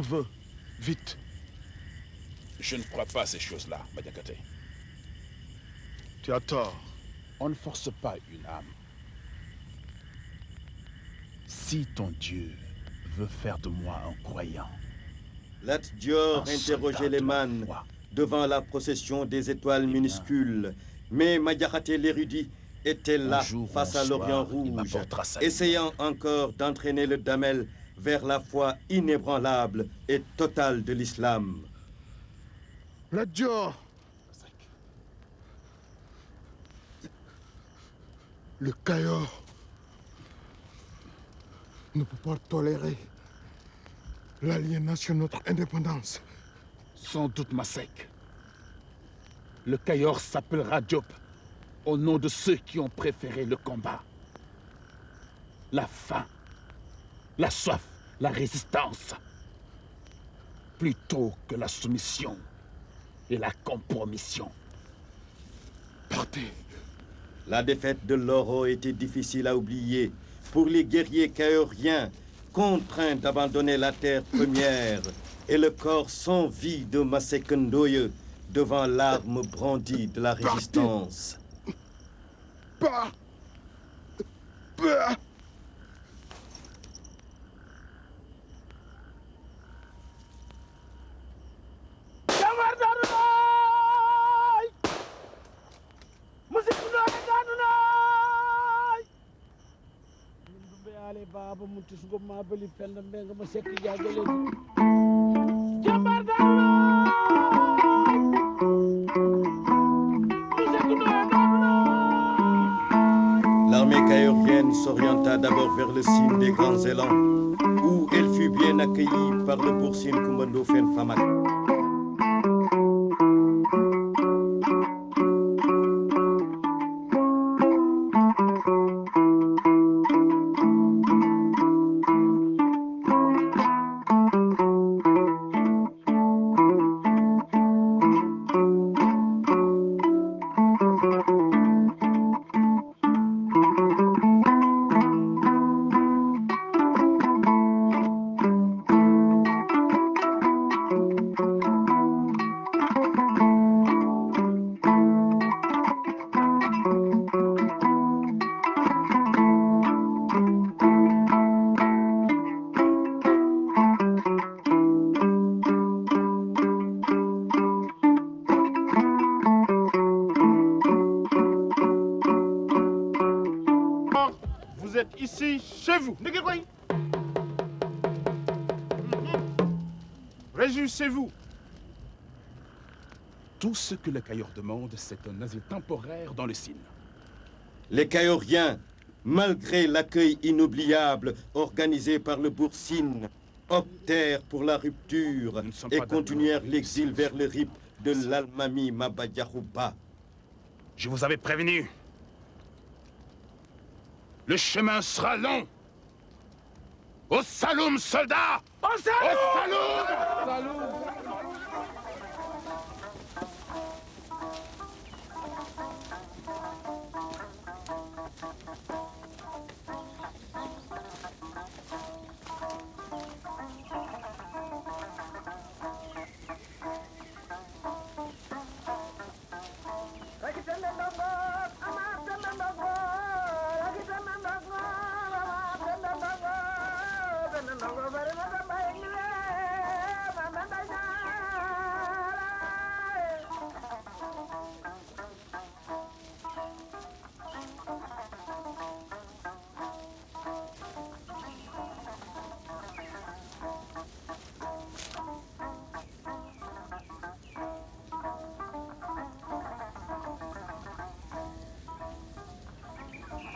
veut. Vite. Je ne crois pas à ces choses-là, Madiakate. Tu as tort. On ne force pas une âme. Si ton Dieu veut faire de moi un croyant, Lat Dior interrogeait les mânes devant la procession des étoiles minuscules, mais Madiakate l'érudit était là, face à l'Orient Rouge, essayant encore d'entraîner le Damel vers la foi inébranlable et totale de l'islam. Lat Dior! Le Cayor ne peut pas tolérer l'aliénation de notre indépendance. Sans doute, Masek. Le Cayor s'appellera Diop au nom de ceux qui ont préféré le combat. La faim, la soif, la résistance, plutôt que la soumission et la compromission. Partez. La défaite de Loro était difficile à oublier pour les guerriers caoriens, contraints d'abandonner la terre première et le corps sans vie de Masek Ndoye devant l'arme brandie de la résistance. Bah. Baba mutu sugo ma bali fenn mbenga ma sekk jaagale L'armée caorienne s'orienta d'abord vers le cime des Grands Élans, où elle fut bien accueillie par le Boursine Kumbando Fen Famak. Vous êtes ici, chez vous. Réjouissez-vous. Tout ce que le Cayor demande, c'est un asile temporaire dans le Sine. Les Caoriens, malgré l'accueil inoubliable organisé par le Boursine, optèrent pour la rupture et continuèrent l'exil vers le RIP de l'Almami Mabadiarouba. Je vous avais prévenu. Le chemin sera long. Au Saloum, soldats! Au Saloum! Au Saloum! Saloum!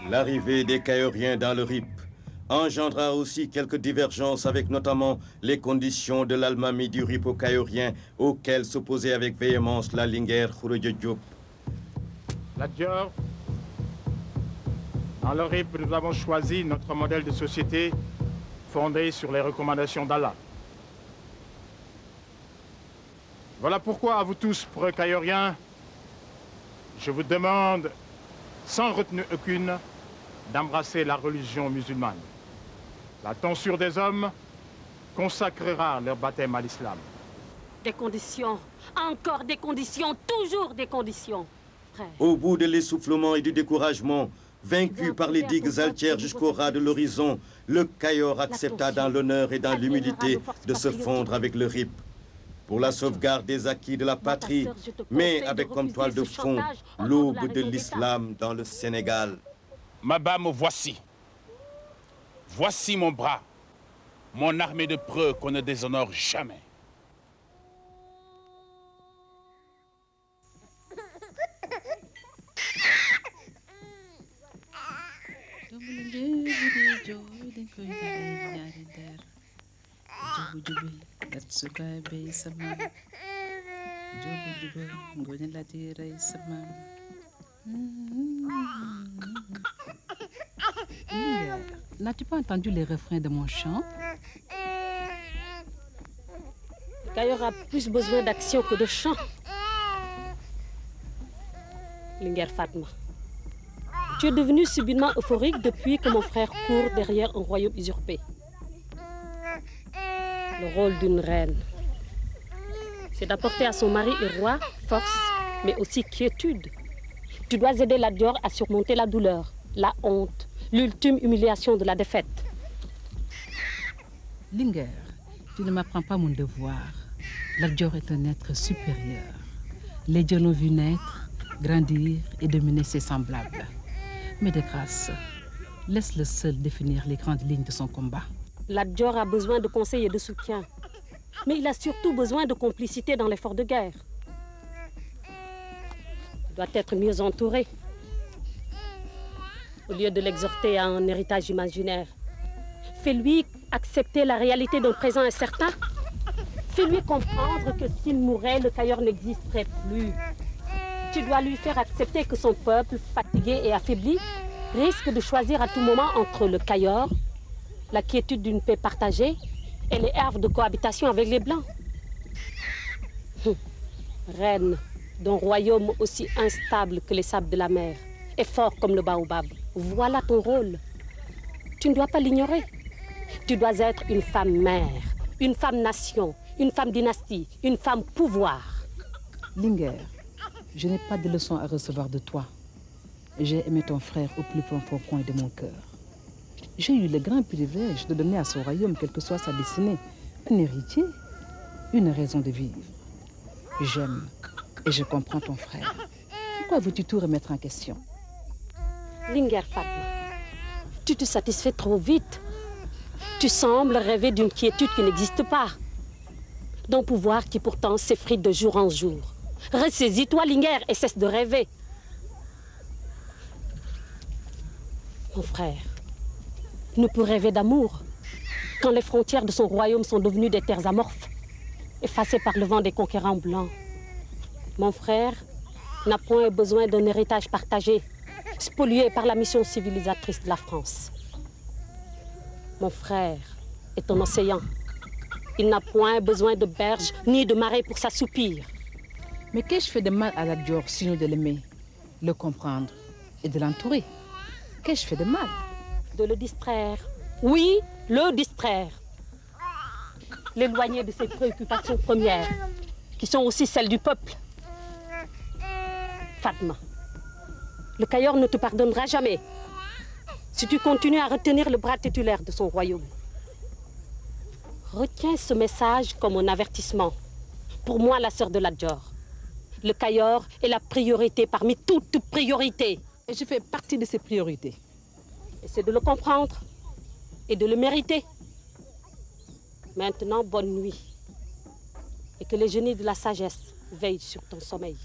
L'arrivée des Caoriens dans le RIP engendra aussi quelques divergences avec notamment les conditions de l'Almami du RIP aux Caoriens auxquelles s'opposait avec véhémence la Linguère Khouroudia Diop. La Dior, dans le RIP, nous avons choisi notre modèle de société fondé sur les recommandations d'Allah. Voilà pourquoi, à vous tous, preux Caoriens, je vous demande, sans retenue aucune, d'embrasser la religion musulmane. La tonsure des hommes consacrera leur baptême à l'islam. Des conditions, encore des conditions, toujours des conditions, frère. Au bout de l'essoufflement et du découragement, vaincu par les digues altières jusqu'au ras de l'horizon, le Cayor accepta dans l'honneur et dans l'humilité de se fondre avec le RIP pour la sauvegarde des acquis de la patrie, mais avec comme toile de fond l'aube de l'islam dans le Sénégal. Maba, me voici. Voici mon bras, mon armée de preux qu'on ne déshonore jamais. N'as-tu pas entendu les refrains de mon chant? Le Cayor a plus besoin d'action que de chant. Linguère Fatma, tu es devenue subitement euphorique depuis que mon frère court derrière un royaume usurpé. Le rôle d'une reine, c'est d'apporter à son mari et roi force, mais aussi quiétude. Tu dois aider Lat Dior à surmonter la douleur, la honte, l'ultime humiliation de la défaite. Linguère, tu ne m'apprends pas mon devoir. Lat Dior est un être supérieur. Les dieux l'ont vu naître, grandir et dominer ses semblables. Mais de grâce, laisse-le seul définir les grandes lignes de son combat. Lat Dior a besoin de conseils et de soutien. Mais il a surtout besoin de complicité dans l'effort de guerre. Il doit être mieux entouré. Au lieu de l'exhorter à un héritage imaginaire, fais-lui accepter la réalité d'un présent incertain. Fais-lui comprendre que s'il mourait, le Cayor n'existerait plus. Tu dois lui faire accepter que son peuple, fatigué et affaibli, risque de choisir à tout moment entre le Cayor, la quiétude d'une paix partagée et les havres de cohabitation avec les Blancs. Reine d'un royaume aussi instable que les sables de la mer et fort comme le baobab, voilà ton rôle. Tu ne dois pas l'ignorer. Tu dois être une femme mère, une femme nation, une femme dynastie, une femme pouvoir. Linguère, je n'ai pas de leçons à recevoir de toi. J'ai aimé ton frère au plus profond coin de mon cœur. J'ai eu le grand privilège de donner à son royaume, quelle que soit sa destinée, un héritier, une raison de vivre. J'aime et je comprends ton frère. Pourquoi veux-tu tout remettre en question? Linguère Fatma, tu te satisfais trop vite. Tu sembles rêver d'une quiétude qui n'existe pas, d'un pouvoir qui pourtant s'effrite de jour en jour. Ressaisis-toi, Linguère, et cesse de rêver. Mon frère ne peut rêver d'amour quand les frontières de son royaume sont devenues des terres amorphes, effacées par le vent des conquérants blancs. Mon frère n'a point besoin d'un héritage partagé, spolié par la mission civilisatrice de la France. Mon frère est un océan. Il n'a point besoin de berges ni de marées pour s'assoupir. Mais qu'ai-je fait de mal à Lat Dior sinon de l'aimer, le comprendre et de l'entourer? Qu'ai-je fait de mal? De le distraire. Oui, le distraire. L'éloigner de ses préoccupations premières, qui sont aussi celles du peuple. Fatma, le Cayor ne te pardonnera jamais si tu continues à retenir le bras titulaire de son royaume. Retiens ce message comme un avertissement. Pour moi, la sœur de Lat Dior, le Cayor est la priorité parmi toutes priorités. Et je fais partie de ces priorités. Essaie de le comprendre et de le mériter. Maintenant, bonne nuit. Et que les génies de la sagesse veillent sur ton sommeil.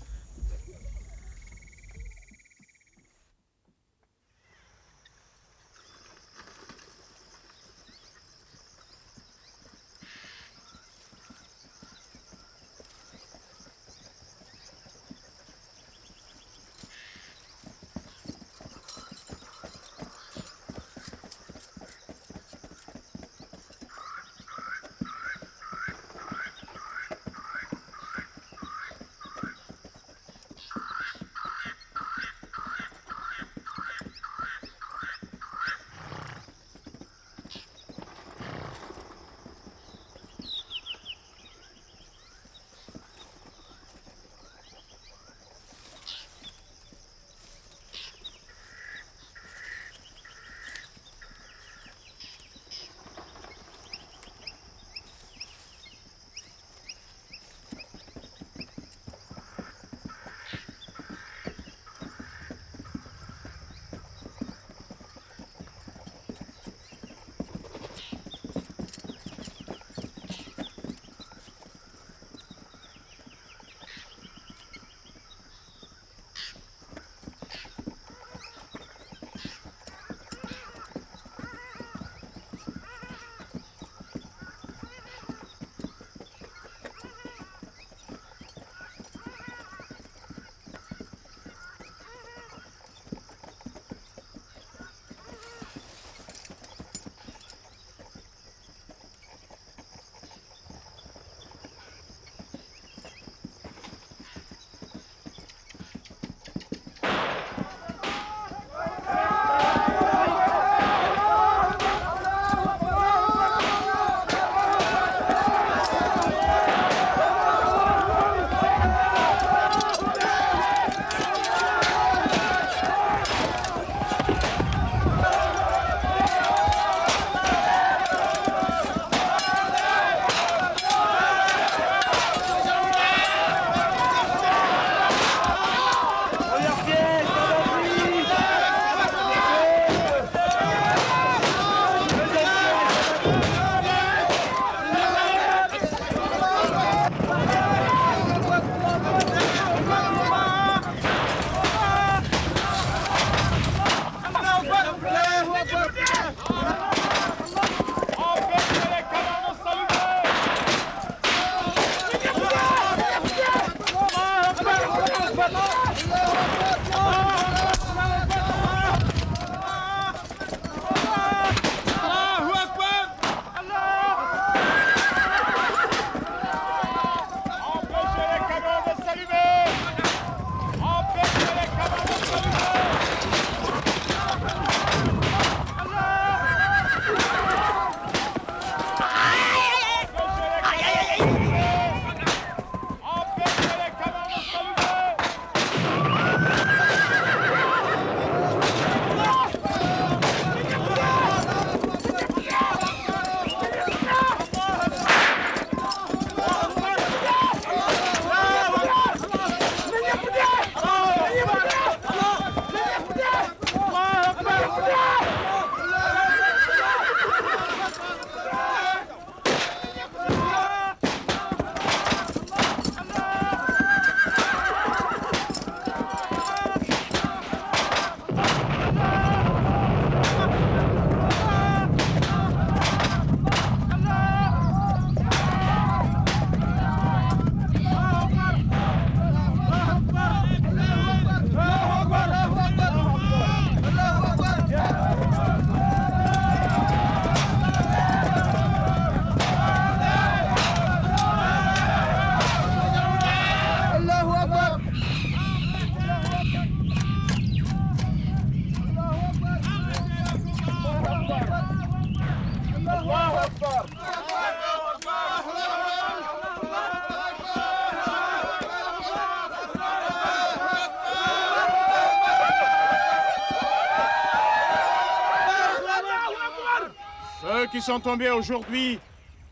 qui sont tombés aujourd'hui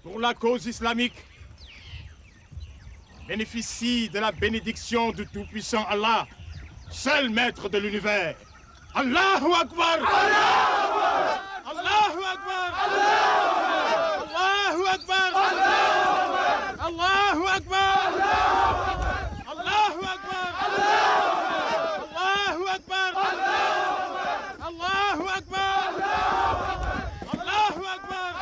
pour la cause islamique bénéficient de la bénédiction du Tout-Puissant Allah, seul maître de l'univers. Allahu Akbar! Allahu Akbar! Allahu Akbar! Allahu Akbar! Allahu Akbar! Allahu Akbar! Allahu Akbar! Allahu Akbar!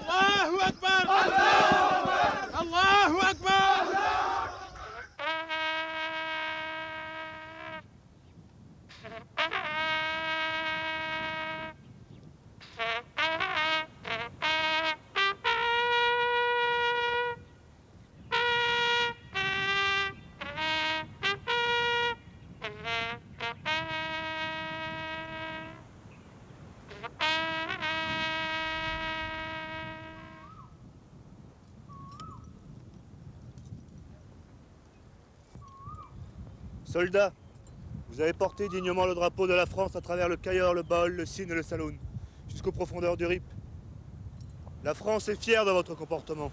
Allahu Akbar! Allahu Akbar! Soldats, vous avez porté dignement le drapeau de la France à travers le Cayor, le Baol, le Sine et le Saloum, jusqu'aux profondeurs du Rip. La France est fière de votre comportement.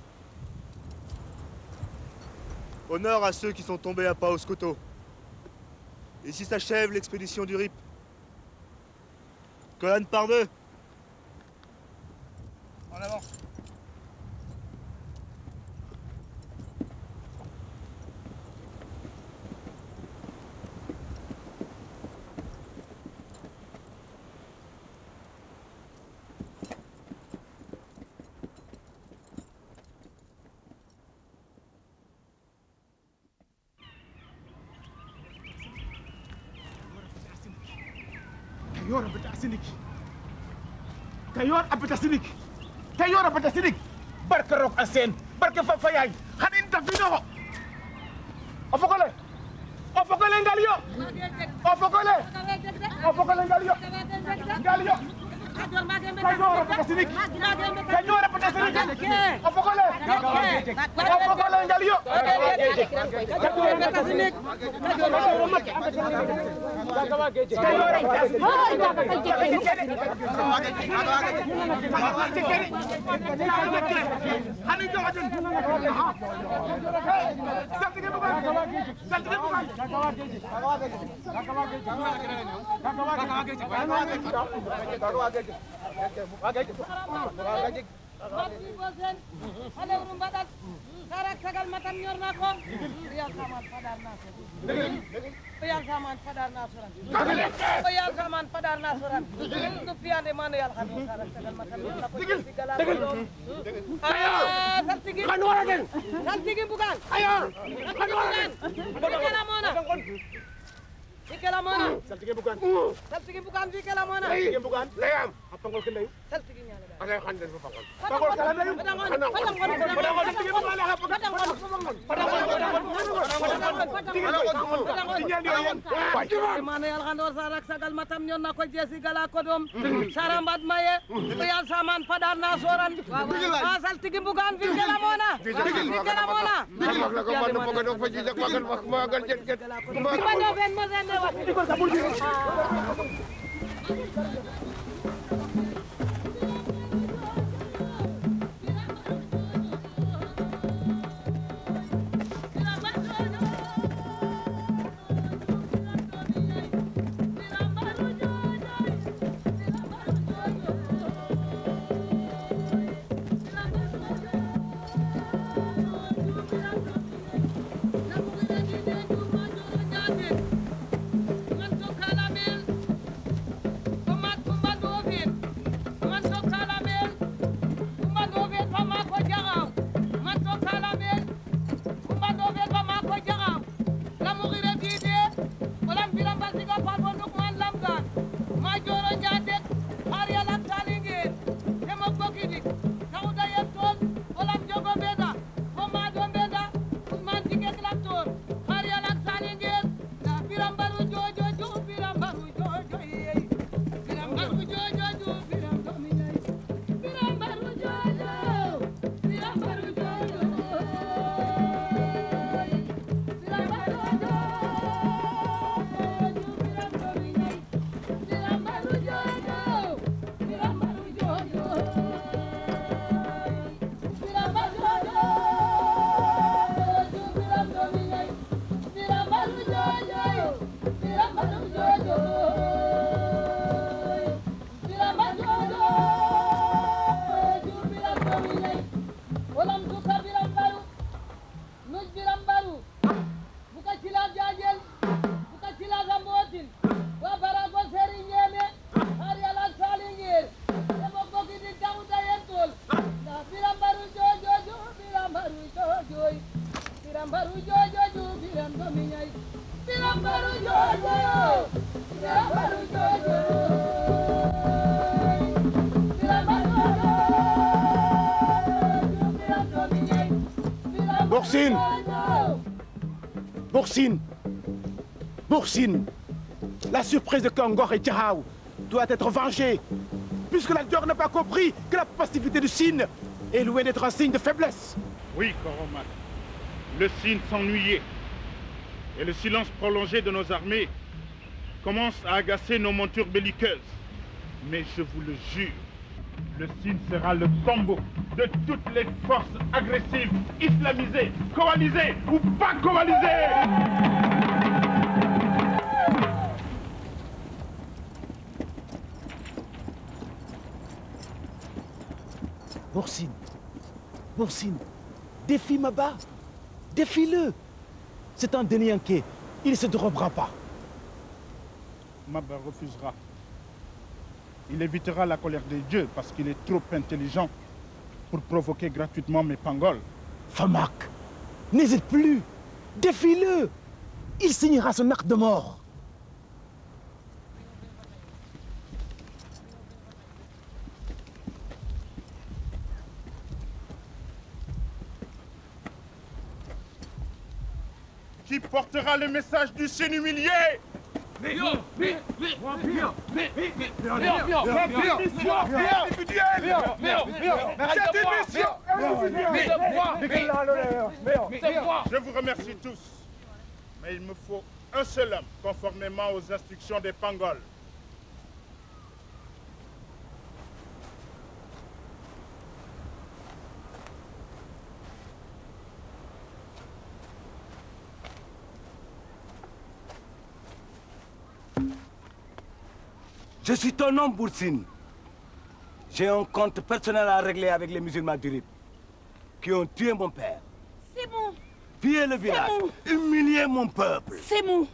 Honneur à ceux qui sont tombés à Paoskoto. Ici s'achève l'expédition du Rip. Colonne par deux. En avant. Kayor abita sinik Kayor abita sinik barka rok asen barka fafayay hanin tafino ofokole ngalio ofokole ngalio Kayor abita sinik ofokole ngalio Sarak sagal matam ñor na ko yal saman fadar nasuran yal saman fadar nasuran du fiyande man yal xam sarak sagal matam ñor na ko sigala saltigi kan wara den saltigi bukan ayo kan wara den bikala mona saltigi bukan bikala mona saltigi bukan layam apangol ke layu saltigi ñala ala xande fa pangol pangol kala layu mana yal xandor sarak sagal matam ñon na ko jesi gala ko dom sarambat maye yal saman padar na soran asal tigi bugan fi kala mona Tomat, biram baru buka cila jajel buka cila gambotin wa barago seri nyeme hari ala salingir ebo gogi di dawuda yentol na biram baru jojo biram baru jojo biram baru jojo biram dominyai biram baru jojo biram baru jojo Boursine! Boursine! Boursine! La surprise de Kangor et Tchahao doit être vengée, puisque la Dior n'a pas compris que la passivité du Sine est loin d'être un signe de faiblesse. Oui, Koromak. Le Sine s'ennuyait. Et le silence prolongé de nos armées commence à agacer nos montures belliqueuses. Mais je vous le jure, le Sine sera le tombeau de toutes les forces agressives, islamisées, coalisées ou pas coalisées. Boursine, Boursine, défie Maba, défie-le. C'est un dénianké, il ne se dérobera pas. Maba refusera. Il évitera la colère des dieux parce qu'il est trop intelligent pour provoquer gratuitement mes pangols. Famak, n'hésite plus, défie-le. Il signera son acte de mort. Qui portera le message du Sine humilié? Je vous remercie tous, mais il me faut un seul homme, conformément aux instructions des Pangols. Je suis ton homme, Boursine. J'ai un compte personnel à régler avec les musulmans du RIP qui ont tué mon père. C'est bon. Pillé le village, humilié mon peuple. C'est bon.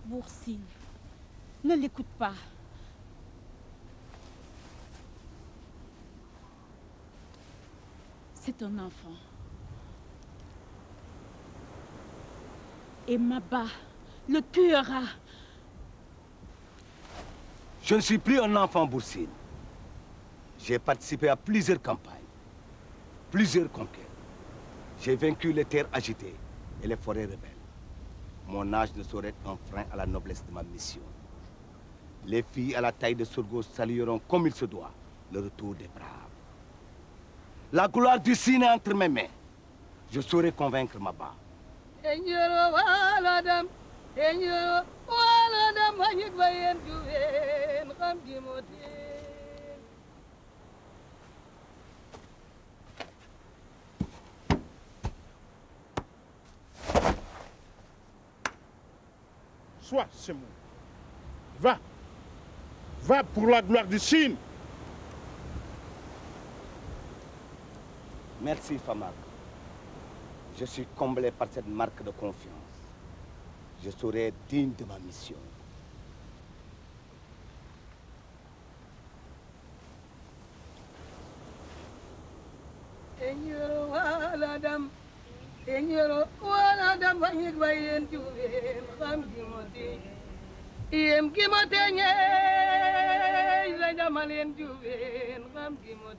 Boursine, ne l'écoute pas. C'est un enfant. Et Maba le tuera. Je ne suis plus un enfant, Boursine. J'ai participé à plusieurs campagnes, plusieurs conquêtes. J'ai vaincu les terres agitées et les forêts rebelles. Mon âge ne saurait être un frein à la noblesse de ma mission. Les filles à la taille de Sorgho salueront comme il se doit le retour des braves. La gloire du Sine est entre mes mains. Je saurai convaincre Maba. Sois, c'est moi. Va. Va pour la gloire du Sine. Merci, Famak. Je suis comblé par cette marque de confiance. Je serai être digne de ma mission.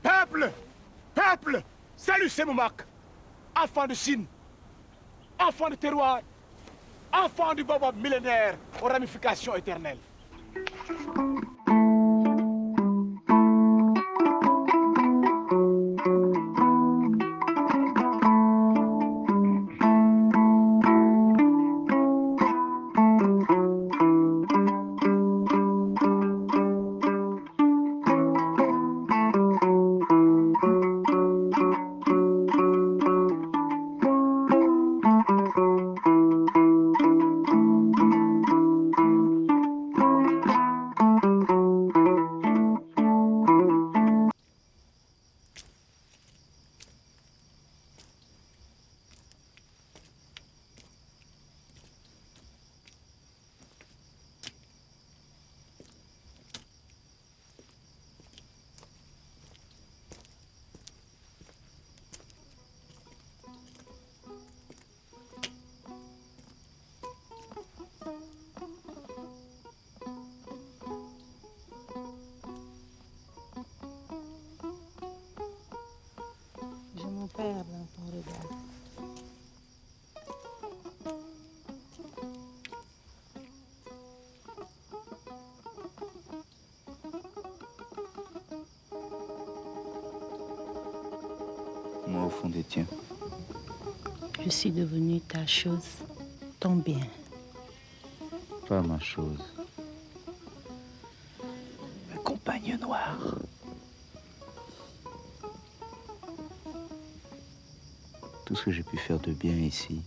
Peuple! Peuple! Salut Semoumak! Enfant de Sine, enfant de terroir, enfant du Bobo millénaire aux ramifications éternelles. moi au fond des tiens. Je suis devenue ta chose, ton bien. Pas ma chose. Ma compagne noire. Tout ce que j'ai pu faire de bien ici,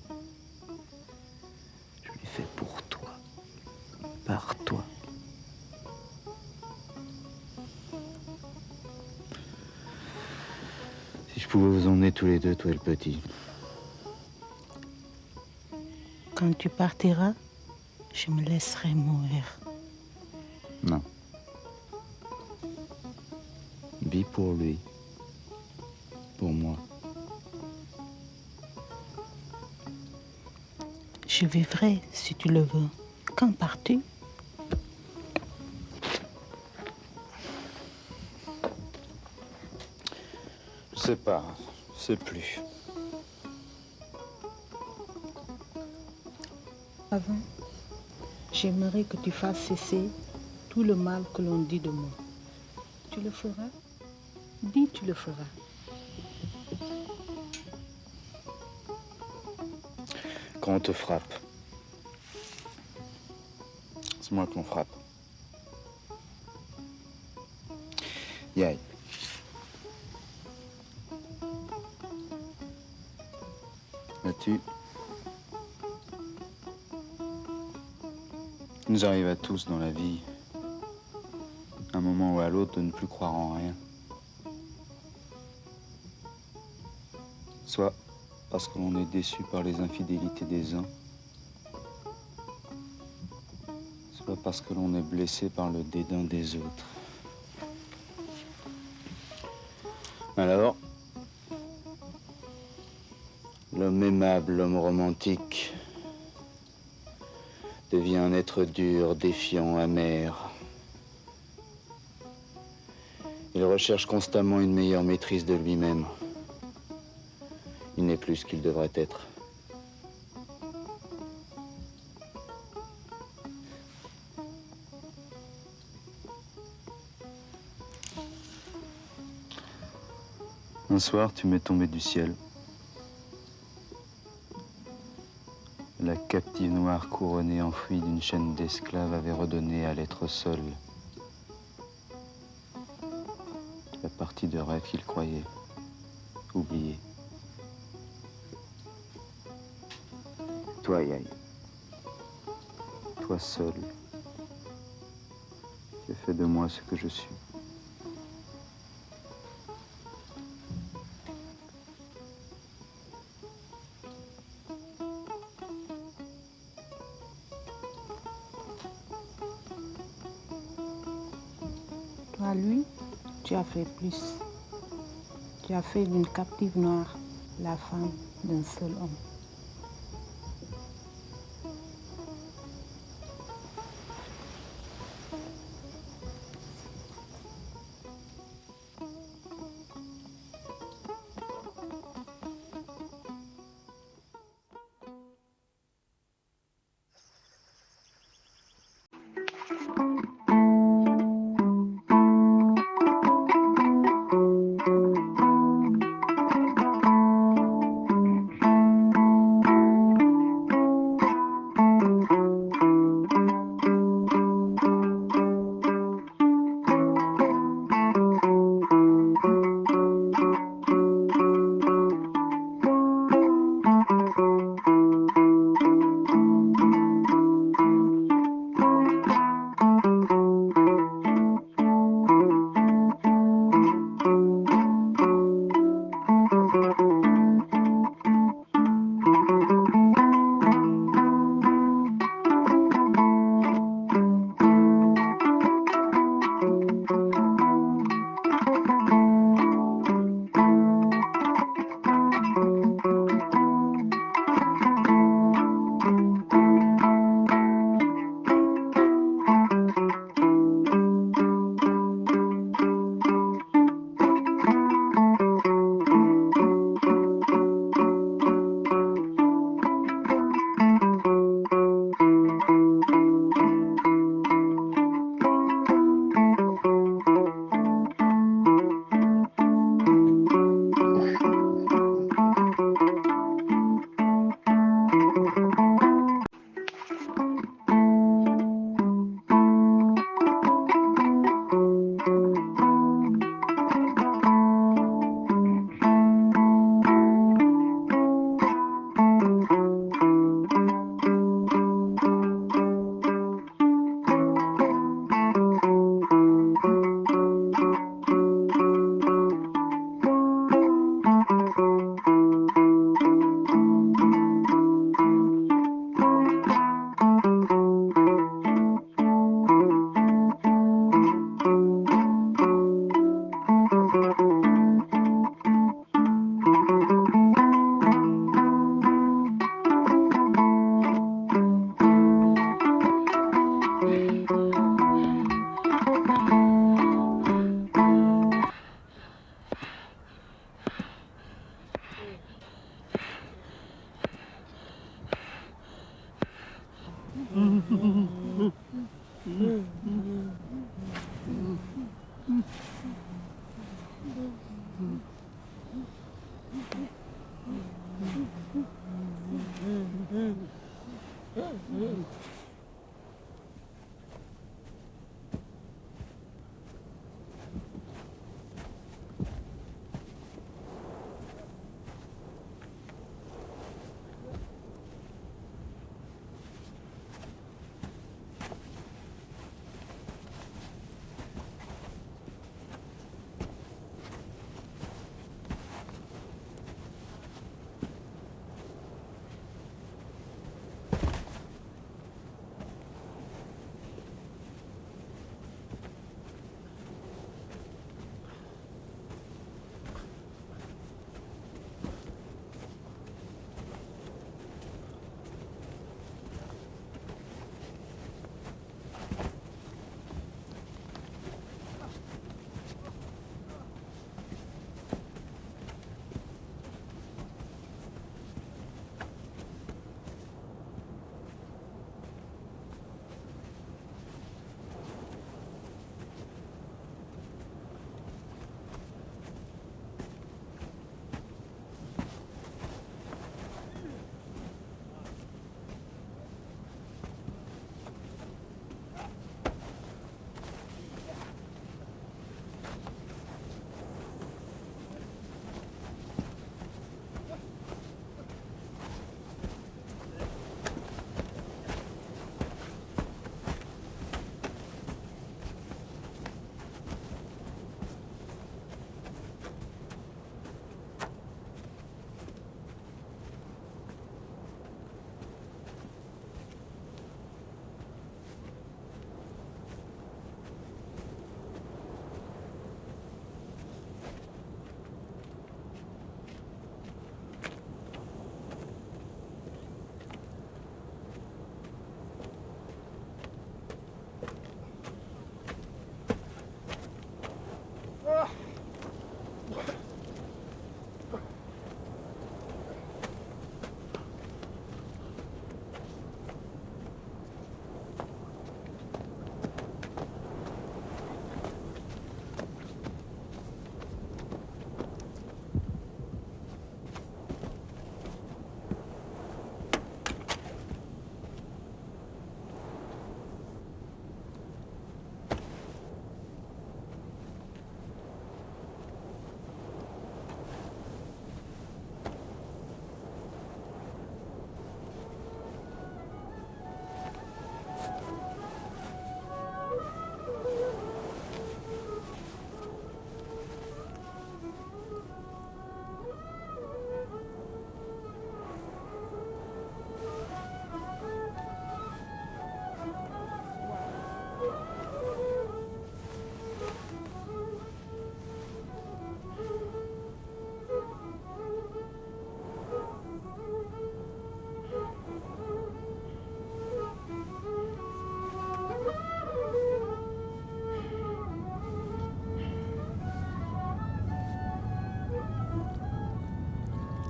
je l'ai fait pour toi. Par toi. Si je pouvais vous emmener tous les deux, toi et le petit. Quand tu partiras, je me laisserai mourir. Non. Vis pour lui. Pour moi. Je vivrai si tu le veux. Quand pars-tu? Je sais pas. Je sais plus. Avant, j'aimerais que tu fasses cesser tout le mal que l'on dit de moi. Tu le feras? Dis, tu le feras. Quand on te frappe, c'est moi qu'on frappe. Yaye. Vois-tu, il nous arrive à tous dans la vie, à un moment ou à l'autre, de ne plus croire en rien. Soit parce que l'on est déçu par les infidélités des uns, soit parce que l'on est blessé par le dédain des autres. Alors, l'homme aimable, l'homme romantique, devient un être dur, défiant, amer. Il recherche constamment une meilleure maîtrise de lui-même. Il n'est plus ce qu'il devrait être. Un soir, tu m'es tombé du ciel. La captive noire couronnée enfouie d'une chaîne d'esclaves avait redonné à l'être seul la partie de rêve qu'il croyait oubliée. Toi, Yaye, toi seul, tu as fait de moi ce que je suis. Toi, lui, tu as fait plus. Tu as fait d'une captive noire la femme d'un seul homme.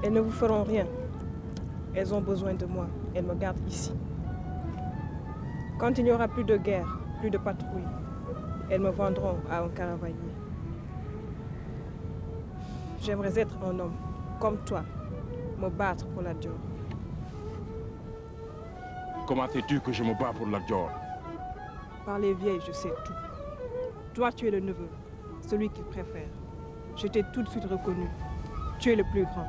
Elles ne vous feront rien. Elles ont besoin de moi. Elles me gardent ici. Quand il n'y aura plus de guerre, plus de patrouilles, elles me vendront à un caravanier. J'aimerais être un homme, comme toi, me battre pour la Dior. Comment sais-tu que je me bats pour la Dior? Par les vieilles, je sais tout. Toi, tu es le neveu, celui qu'ils préfèrent. Je t'ai tout de suite reconnu. Tu es le plus grand.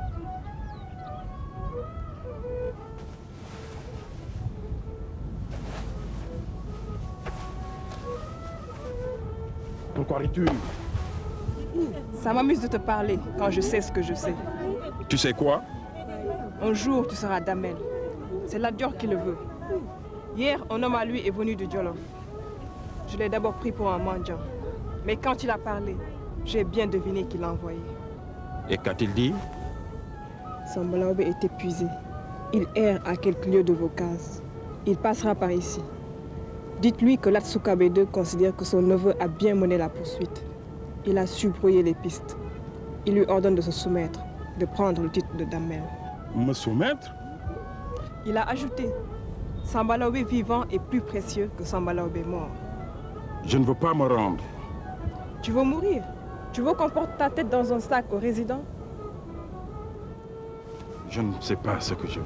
Pourquoi ris-tu? Ça m'amuse de te parler quand je sais ce que je sais. Tu sais quoi? Un jour, tu seras Damel. C'est la Dior qui le veut. Hier, un homme à lui est venu de Djolof. Je l'ai d'abord pris pour un mendiant. Mais quand il a parlé, j'ai bien deviné qu'il l'a envoyé. Et qu'a-t-il dit? Samba Laobé est épuisé. Il erre à quelques lieues de vos cases. Il passera par ici. Dites-lui que l'Atsukabe II considère que son neveu a bien mené la poursuite. Il a su brouiller les pistes. Il lui ordonne de se soumettre, de prendre le titre de Damel. Me soumettre? Il a ajouté, Samba Laobé vivant est plus précieux que Samba Laobé mort. Je ne veux pas me rendre. Tu veux mourir? Tu veux qu'on porte ta tête dans un sac au résident? Je ne sais pas ce que je veux.